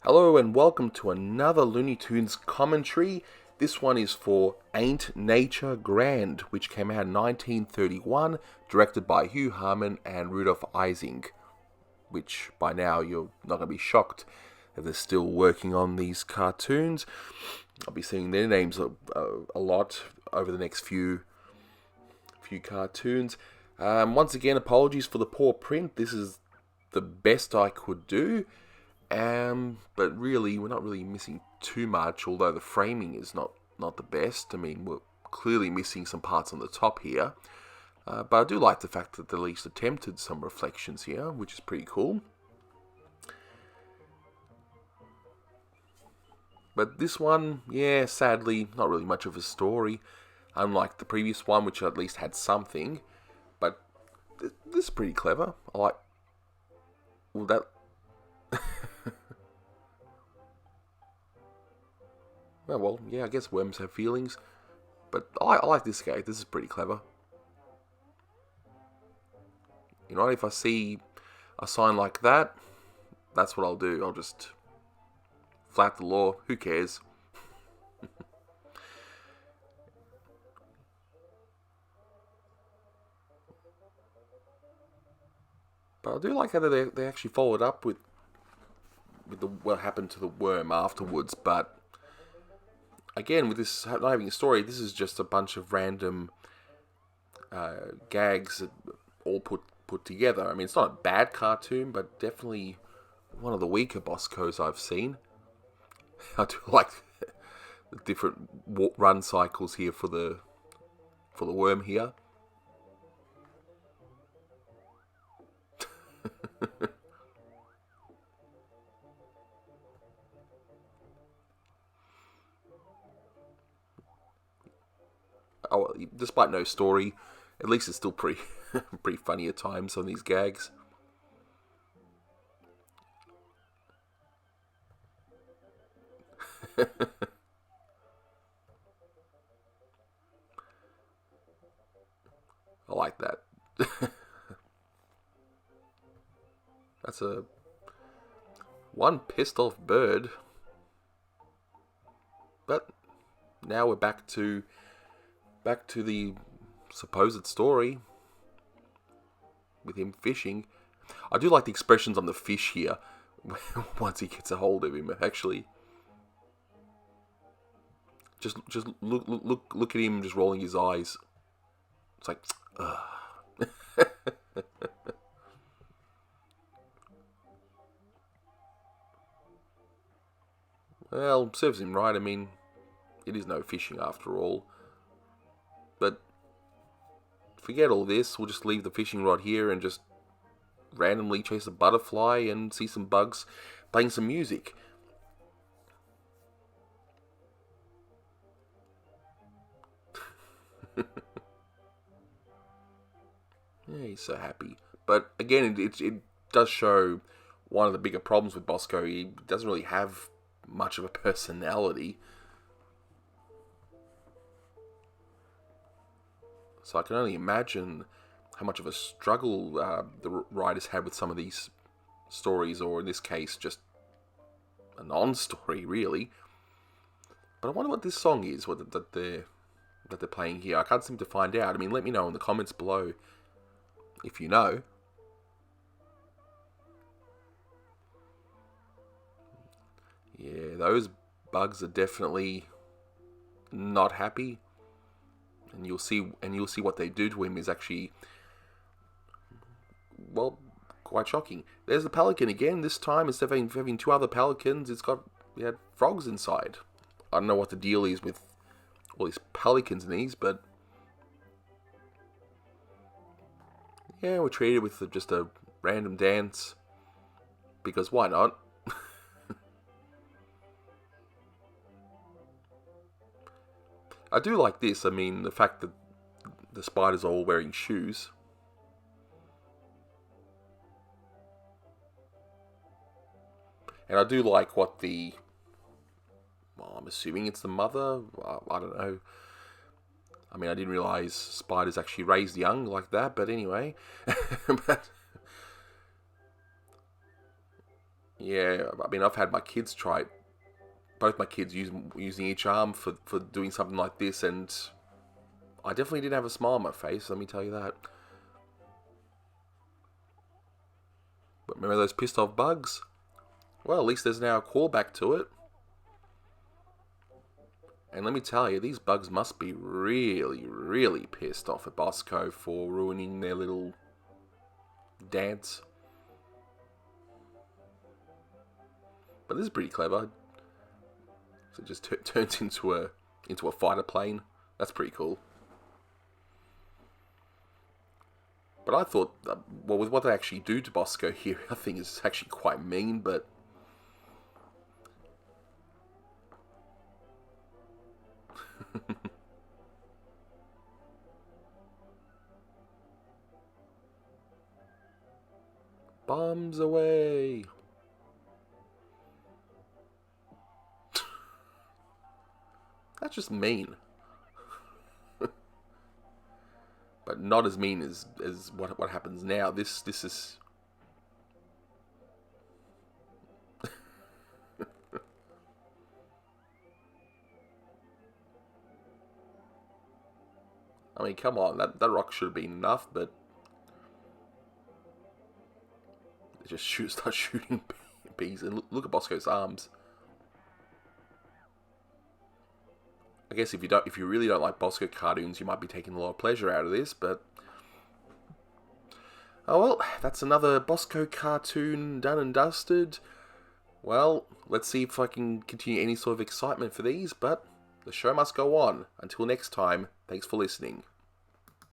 Hello and welcome to another Looney Tunes commentary. This one is for Ain't Nature Grand, which came out in 1931, directed by Hugh Harman and Rudolph Ising, which by now you're not going to be shocked that they're still working on these cartoons. I'll be seeing their names a lot over the next few cartoons. Once again, apologies for the poor print. This is the best I could do. But really, we're not really missing too much, although the framing is not the best. I mean, we're clearly missing some parts on the top here. But I do like the fact that they at least attempted some reflections here, which is pretty cool. But this one, yeah, sadly, not really much of a story. Unlike the previous one, which at least had something. But this is pretty clever. I like... Well, that... Well, yeah, I guess worms have feelings. But I like this guy. This is pretty clever. You know, if I see a sign like that, that's what I'll do. I'll just flout the law. Who cares? But I do like how they actually followed up with what happened to the worm afterwards. But again, with this not having a story, this is just a bunch of random gags that all put together. I mean, it's not a bad cartoon, but definitely one of the weaker Boskos I've seen. I do like the different run cycles here for the worm here. Oh, despite no story, at least it's still pretty pretty funny at times on these gags. I like that. That's a one pissed off bird. But now we're back to the supposed story with him fishing. I do like the expressions on the fish here once he gets a hold of him. Actually, just look at him just rolling his eyes. It's like, ugh. Well, serves him right. I mean, it is no fishing after all. But forget all this. We'll just leave the fishing rod here and just randomly chase a butterfly and see some bugs playing some music. Yeah, he's so happy. But again, it does show one of the bigger problems with Bosko. He doesn't really have much of a personality. So I can only imagine how much of a struggle the writers had with some of these stories, or in this case, just a non-story, really. But I wonder what this song is that they're playing here. I can't seem to find out. I mean, let me know in the comments below if you know. Yeah, those bugs are definitely not happy, and you'll see what they do to him is actually, well, quite shocking. There's the pelican again. This time, instead of having two other pelicans, it had frogs inside. I don't know what the deal is with all these pelicans and these, but yeah, we're treated with just a random dance because why not? I do like this. I mean, the fact that the spiders are all wearing shoes. And I do like what well, I'm assuming it's the mother. I don't know. I mean, I didn't realize spiders actually raised young like that, but anyway. But Yeah, I mean, I've had my kids try it. Both my kids using each arm for doing something like this, and I definitely didn't have a smile on my face, let me tell you that. But remember those pissed off bugs? Well, at least there's now a callback to it. And let me tell you, these bugs must be really, really pissed off at Bosko for ruining their little dance. But this is pretty clever. So it just turns into a fighter plane. That's pretty cool. But I thought, well, with what they actually do to Bosko here, I think it's actually quite mean, but... Bombs away! That's just mean. But not as mean as what happens now. This is... I mean, come on, that rock should have been enough, but... They just start shooting bees, and look at Bosko's arms. I guess if you really don't like Bosko cartoons, you might be taking a lot of pleasure out of this, but... Oh well, that's another Bosko cartoon done and dusted. Well, let's see if I can continue any sort of excitement for these, but the show must go on. Until next time, thanks for listening.